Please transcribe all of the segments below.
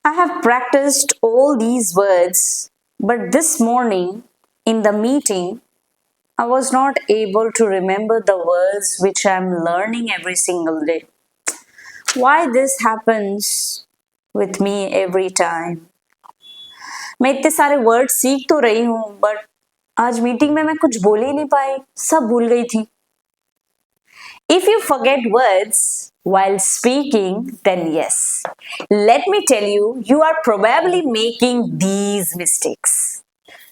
I have practiced all these words, but this morning in the meeting, I was not able to remember the words which I am learning every single day. Why this happens with me every time? मैं इतने सारे word सीख तो रही हूँ, but आज meeting में मैं कुछ बोल ही नहीं पाई, सब भूल गई थी. If you forget words while speaking, then yes, let me tell you, you are probably making these mistakes.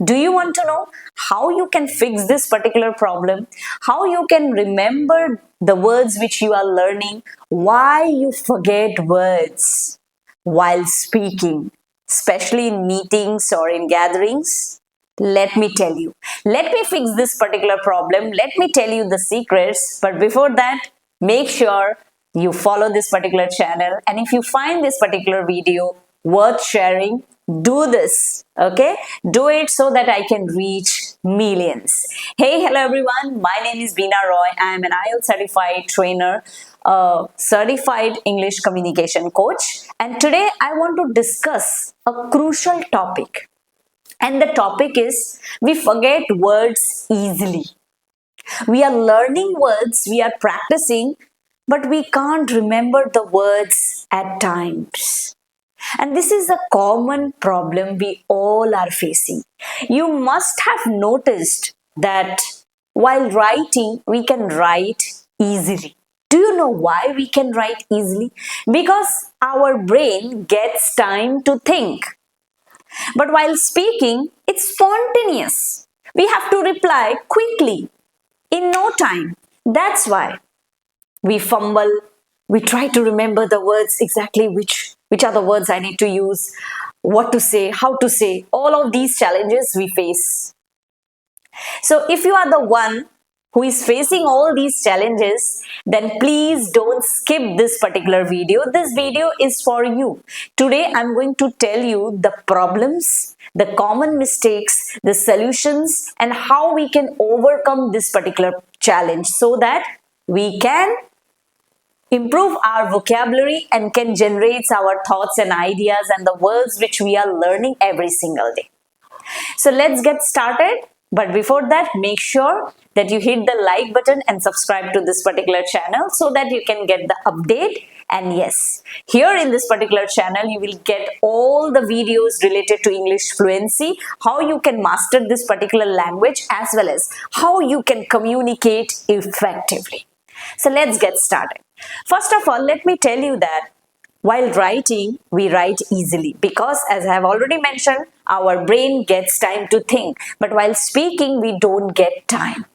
Do you want to know how you can fix this particular problem? How you can remember the words which you are learning? Why you forget words while speaking, especially in meetings or in gatherings? Let me tell you. Let me fix this particular problem. Let me tell you the secrets. But before that, make sure you follow this particular channel. And if you find this particular video worth sharing, do this. Okay? Do it so that I can reach millions. Hey, hello everyone. My name is Beena Roy. I am an IELTS certified trainer, certified English communication coach. And today I want to discuss a crucial topic. And the topic is, we forget words easily. We are learning words, we are practicing, but we can't remember the words at times. And this is a common problem we all are facing. You must have noticed that while writing, we can write easily. Do you know why we can write easily? Because our brain gets time to think. But while speaking, it's spontaneous. We have to reply quickly, in no time. That's why we fumble. We try to remember the words exactly which are the words I need to use, what to say, how to say. All of these challenges we face. So if you are the one who is facing all these challenges, then please don't skip this particular video. This video is for you. Today I'm going to tell you the problems, the common mistakes, the solutions, and how we can overcome this particular challenge so that we can improve our vocabulary and can generate our thoughts and ideas and the words which we are learning every single day. So let's get started. But before that, make sure that you hit the like button and subscribe to this particular channel so that you can get the update. And yes, here in this particular channel, you will get all the videos related to English fluency, how you can master this particular language, as well as how you can communicate effectively. So let's get started. First of all, let me tell you that while writing, we write easily because, as I have already mentioned, our brain gets time to think. But while speaking, we don't get time.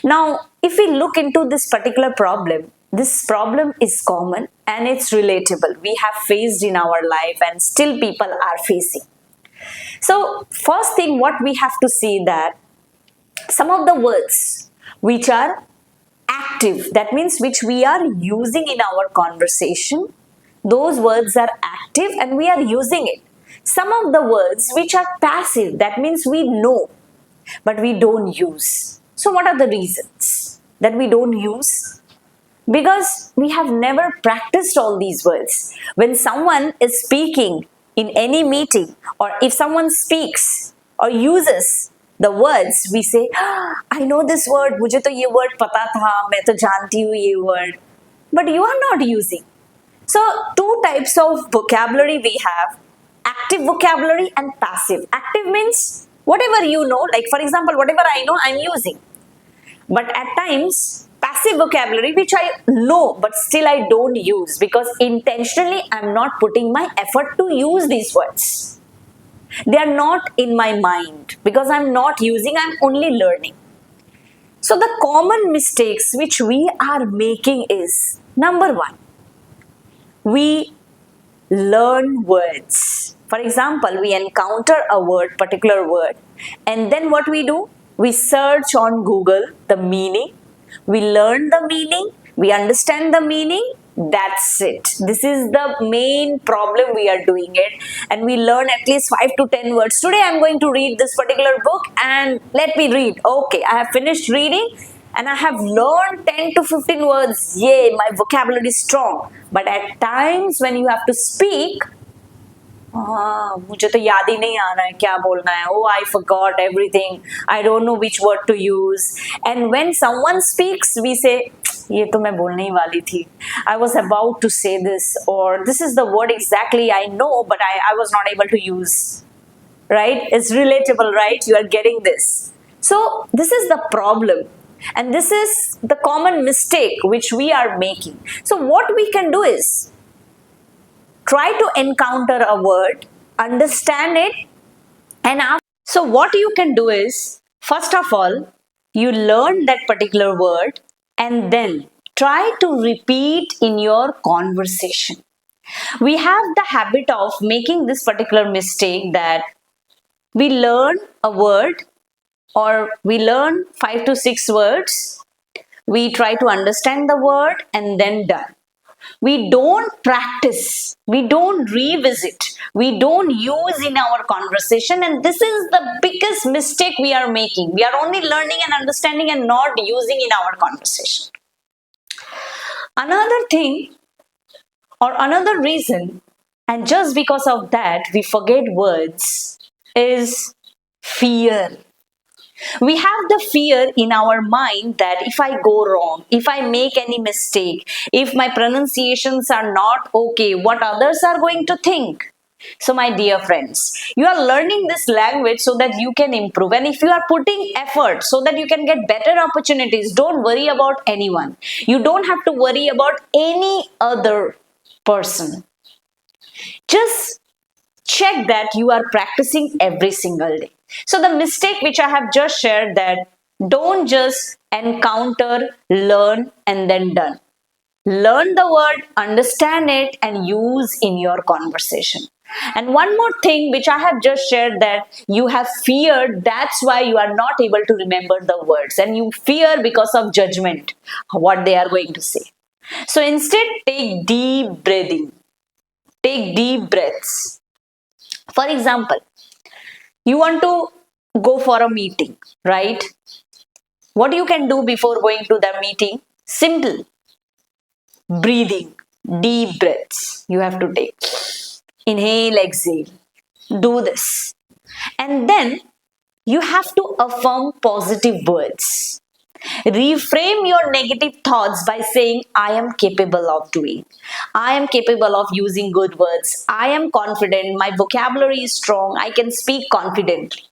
Now, if we look into this particular problem, this problem is common and it's relatable. We have faced in our life and still people are facing. So, first thing what we have to see that some of the words which are active, that means which we are using in our conversation, those words are active and we are using it. Some of the words which are passive, that means we know, but we don't use. So what are the reasons that we don't use? Because we have never practiced all these words. When someone is speaking in any meeting, or if someone speaks or uses the words, we say, I know this word, मुझे तो ये word पता था, मैं तो जानती हूँ ये word. But you are not using. So, two types of vocabulary we have, active vocabulary and passive. Active means whatever you know, like for example, whatever I know, I'm using. But at times, passive vocabulary, which I know, but still I don't use because intentionally I'm not putting my effort to use these words. They are not in my mind because I'm not using, I'm only learning. So, the common mistakes which we are making is, number one, we learn words. For example, we encounter a word, particular word, and then what we do? We search on Google the meaning, we learn the meaning, we understand the meaning, that's it. This is the main problem we are doing it, and we learn at least 5 to 10 words. Today I am going to read this particular book and let me read. Okay, I have finished reading and I have learned 10 to 15 words. Yay, my vocabulary is strong. But at times when you have to speak, हाँ, मुझे तो याद ही नहीं आ रहा है क्या बोलना है. Oh, I forgot everything. I don't know which word to use. And when someone speaks, we say, ये तो मैं बोलने ही वाली थी. I was about to say this, or this is the word exactly I know, but I was not able to use. Right? It's relatable, right? You are getting this. So this is the problem. And this is the common mistake which we are making. So what we can do is, try to encounter a word, understand it, and ask. So what you can do is, first of all, you learn that particular word and then try to repeat in your conversation. We have the habit of making this particular mistake that we learn a word or we learn 5 to 6 words, we try to understand the word and then done. We don't practice, we don't revisit, we don't use in our conversation, and this is the biggest mistake we are making. We are only learning and understanding and not using in our conversation. Another thing or another reason, and just because of that we forget words, is fear. We have the fear in our mind that if I go wrong, if I make any mistake, if my pronunciations are not okay, what others are going to think. So my dear friends, you are learning this language so that you can improve, and if you are putting effort so that you can get better opportunities, don't worry about anyone. You don't have to worry about any other person. Just check that you are practicing every single day. So the mistake which I have just shared, that don't just encounter, learn and then done. Learn the word, understand it and use in your conversation. And one more thing which I have just shared, that you have feared, that's why you are not able to remember the words, and you fear because of judgment, what they are going to say. So instead, take deep breathing, take deep breaths. For example, you want to go for a meeting, right? What you can do before going to the meeting? Simple. Breathing, deep breaths you have to take. Inhale, exhale. Do this. And then you have to affirm positive words. Reframe your negative thoughts by saying, I am capable of doing. I am capable of using good words. I am confident. My vocabulary is strong. I can speak confidently.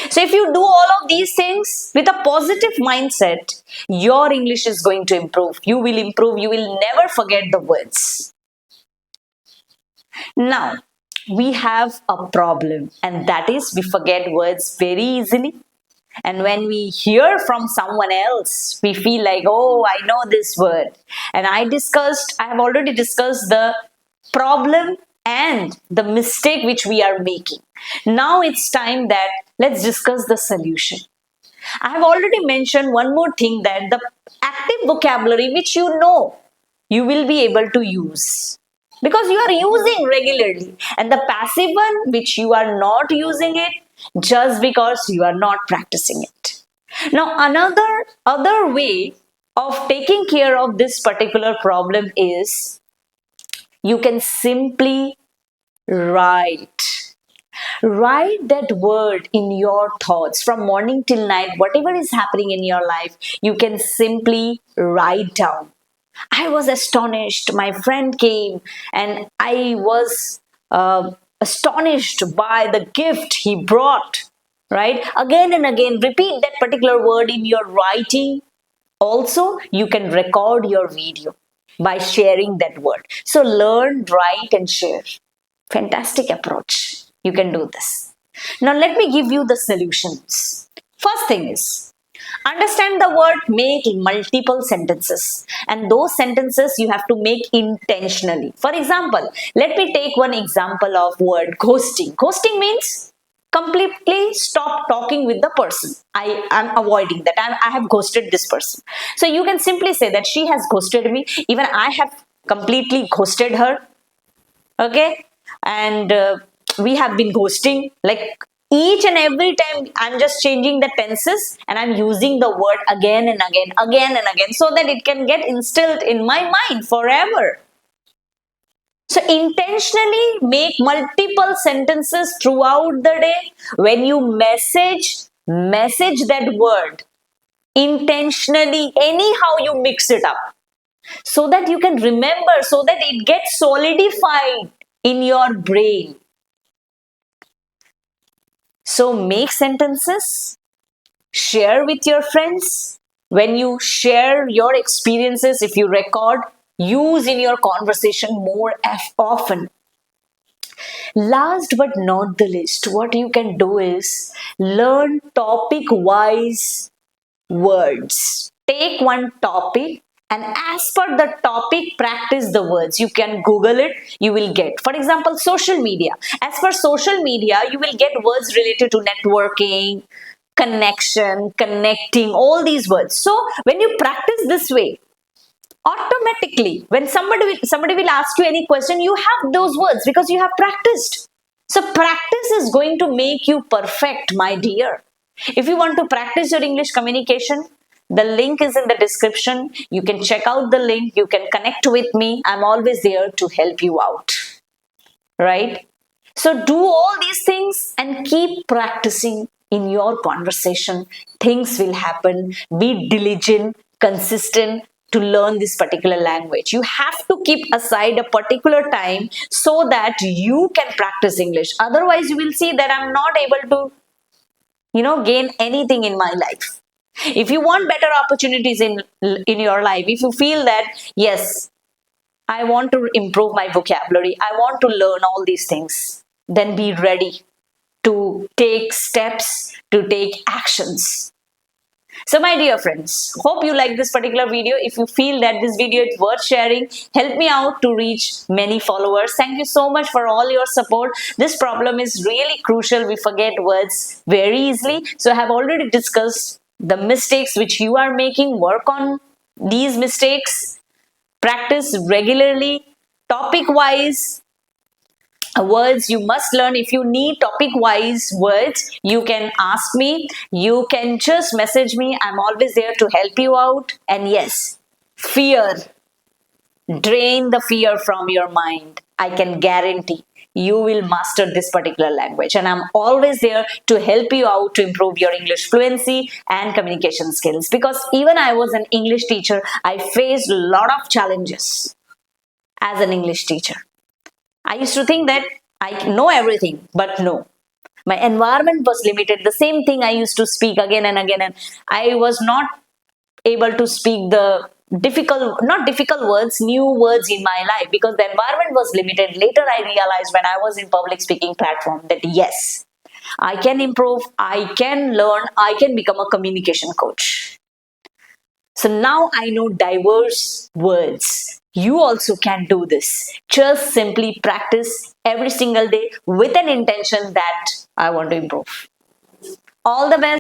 So if you do all of these things with a positive mindset, your English is going to improve. You will improve. You will never forget the words. Now, we have a problem, and that is we forget words very easily. And when we hear from someone else, we feel like, oh, I know this word. And I have already discussed the problem and the mistake which we are making. Now it's time that let's discuss the solution. I have already mentioned one more thing, that the active vocabulary which you know, you will be able to use because you are using regularly, and the passive one which you are not using it just because you are not practicing it. Now another other way of taking care of this particular problem is, you can simply write. Write that word in your thoughts from morning till night. Whatever is happening in your life, you can simply write down. I was astonished. My friend came and I was astonished by the gift he brought. Right? Again and again, repeat that particular word in your writing. Also, you can record your video by sharing that word. So learn, write and share. Fantastic approach. You can do this. Now let me give you the solutions. First thing is, understand the word, make multiple sentences, and those sentences you have to make intentionally. For example, let me take one example of word ghosting. Ghosting means completely stop talking with the person. I am avoiding that. I have ghosted this person. So you can simply say that she has ghosted me. Even I have completely ghosted her. Okay, and we have been ghosting, like each and every time I'm just changing the tenses and I'm using the word again and again, so that it can get instilled in my mind forever. So intentionally make multiple sentences throughout the day. When you message that word intentionally, anyhow you mix it up so that you can remember, so that it gets solidified in your brain. So make sentences, share with your friends. When you share your experiences, if you record, use in your conversation more often. Last but not the least, what you can do is learn topic wise words. Take one topic and as per the topic, practice the words. You can Google it, you will get. For example, social media. As per social media, you will get words related to networking, connection, connecting, all these words. So when you practice this way, automatically when somebody will ask you any question, you have those words because you have practiced. So practice is going to make you perfect, my dear. If you want to practice your English communication, the link is in the description. You can check out the link, you can connect with me. I'm always there to help you out, right? So do all these things and keep practicing in your conversation. Things will happen. Be diligent, consistent to learn this particular language. You have to keep aside a particular time so that you can practice English. Otherwise, you will see that I'm not able to, gain anything in my life. If you want better opportunities in your life, if you feel that, yes, I want to improve my vocabulary, I want to learn all these things, then be ready to take steps, to take actions. So my dear friends, hope you like this particular video. If you feel that this video is worth sharing, help me out to reach many followers. Thank you so much for all your support. This problem is really crucial. We forget words very easily. So I have already discussed the mistakes which you are making. Work on these mistakes. Practice regularly, topic wise words you must learn. If you need topic wise words, you can ask me, you can just message me. I'm always there to help you out. And yes, fear, drain the fear from your mind. I can guarantee you will master this particular language, and I'm always there to help you out to improve your English fluency and communication skills. Because even I was an English teacher, I faced a lot of challenges as an English teacher. I used to think that I know everything, but no. My environment was limited. The same thing I used to speak again and again, and I was not able to speak the not difficult words, new words in my life because the environment was limited. Later, I realized when I was in public speaking platform that yes, I can improve, I can learn, I can become a communication coach. So now I know diverse words. You also can do this. Just simply practice every single day with an intention that I want to improve. All the best.